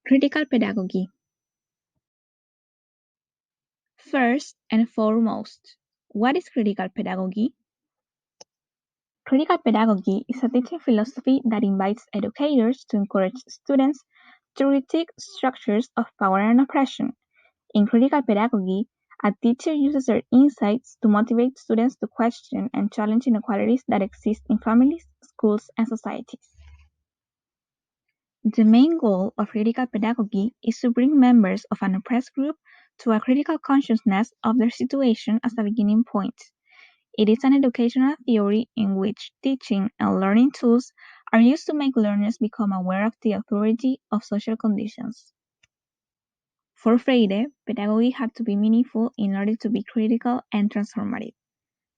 Critical pedagogy. First and foremost, what is critical pedagogy? Critical pedagogy is a teaching philosophy that invites educators to encourage students to critique structures of power and oppression. In critical pedagogy, a teacher uses their insights to motivate students to question and challenge inequalities that exist in families, schools, and societies. The main goal of critical pedagogy is to bring members of an oppressed group to a critical consciousness of their situation as a beginning point. It is an educational theory in which teaching and learning tools are used to make learners become aware of the authority of social conditions. For Freire, pedagogy had to be meaningful in order to be critical and transformative.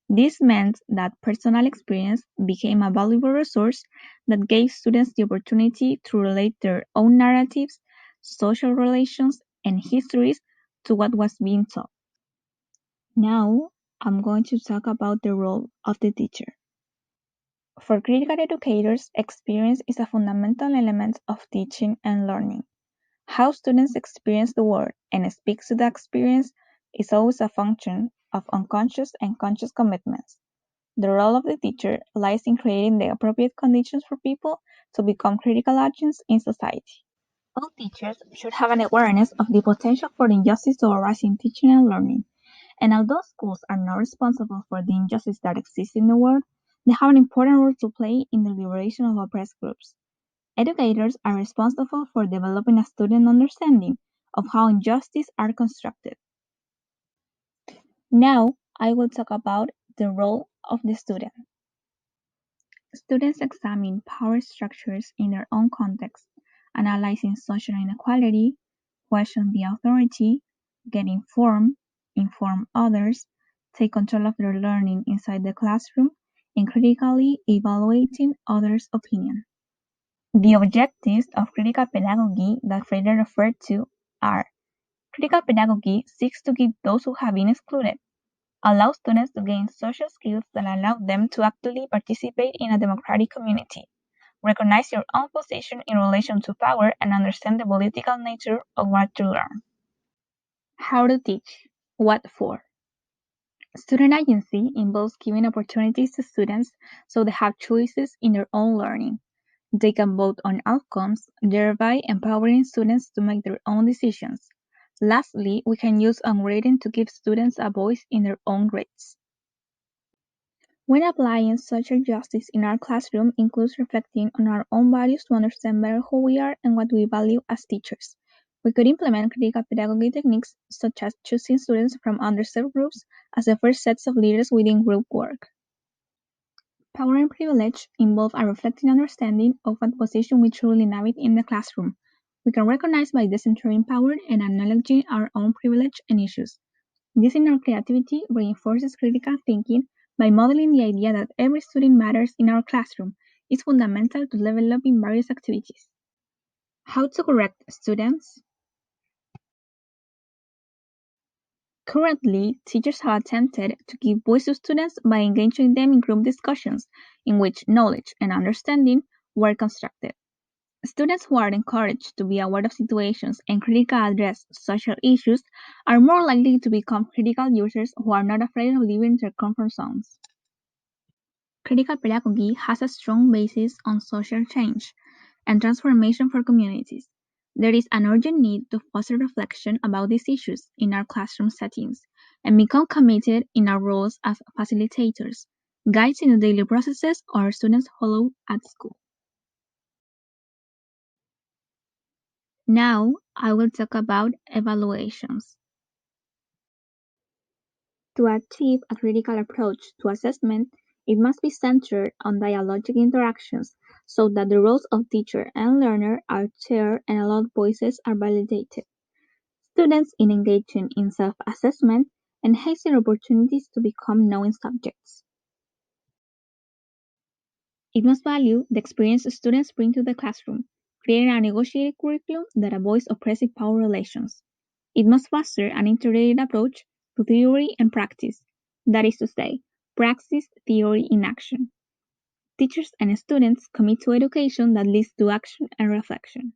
This meant that personal experience became a valuable resource that gave students the opportunity to relate their own narratives, social relations, and histories to what was being taught. Now, I'm going to talk about the role of the teacher. For critical educators, experience is a fundamental element of teaching and learning. How students experience the world and speak to the experience is always a function of unconscious and conscious commitments. The role of the teacher lies in creating the appropriate conditions for people to become critical agents in society. All teachers should have an awareness of the potential for injustice to arise in teaching and learning. And although schools are not responsible for the injustice that exists in the world, they have an important role to play in the liberation of oppressed groups. Educators are responsible for developing a student understanding of how injustices are constructed. Now, I will talk about the role of the student. Students examine power structures in their own context, analyzing social inequality, question the authority, get informed, inform others, take control of their learning inside the classroom, and critically evaluating others' opinion. The objectives of critical pedagogy that Freire referred to are: critical pedagogy seeks to give those who have been excluded, allow students to gain social skills that allow them to actively participate in a democratic community, recognize your own position in relation to power, and understand the political nature of what you learn. How to teach. What for? Student agency involves giving opportunities to students so they have choices in their own learning. They can vote on outcomes, thereby empowering students to make their own decisions. Lastly, we can use ungrading to give students a voice in their own grades. When applying social justice in our classroom includes reflecting on our own values to understand better who we are and what we value as teachers. We could implement critical pedagogy techniques such as choosing students from underserved groups as the first sets of leaders within group work. Power and privilege involve a reflecting understanding of what position we truly inhabit in the classroom. We can recognize by decentering power and acknowledging our own privilege and issues. This inner creativity reinforces critical thinking by modeling the idea that every student matters in our classroom is fundamental to level up in various activities. How to correct students? Currently, teachers have attempted to give voice to students by engaging them in group discussions in which knowledge and understanding were constructed. Students who are encouraged to be aware of situations and critically address social issues are more likely to become critical users who are not afraid of leaving their comfort zones. Critical pedagogy has a strong basis on social change and transformation for communities. There is an urgent need to foster reflection about these issues in our classroom settings and become committed in our roles as facilitators, guides in the daily processes our students follow at school. Now, I will talk about evaluations. To achieve a critical approach to assessment, it must be centered on dialogic interactions so that the roles of teacher and learner are shared and allowed voices are validated. Students in engaging in self-assessment enhance their opportunities to become knowing subjects. It must value the experience students bring to the classroom, creating a negotiated curriculum that avoids oppressive power relations. It must foster an integrated approach to theory and practice, that is to say, praxis, theory in action. Teachers and students commit to education that leads to action and reflection.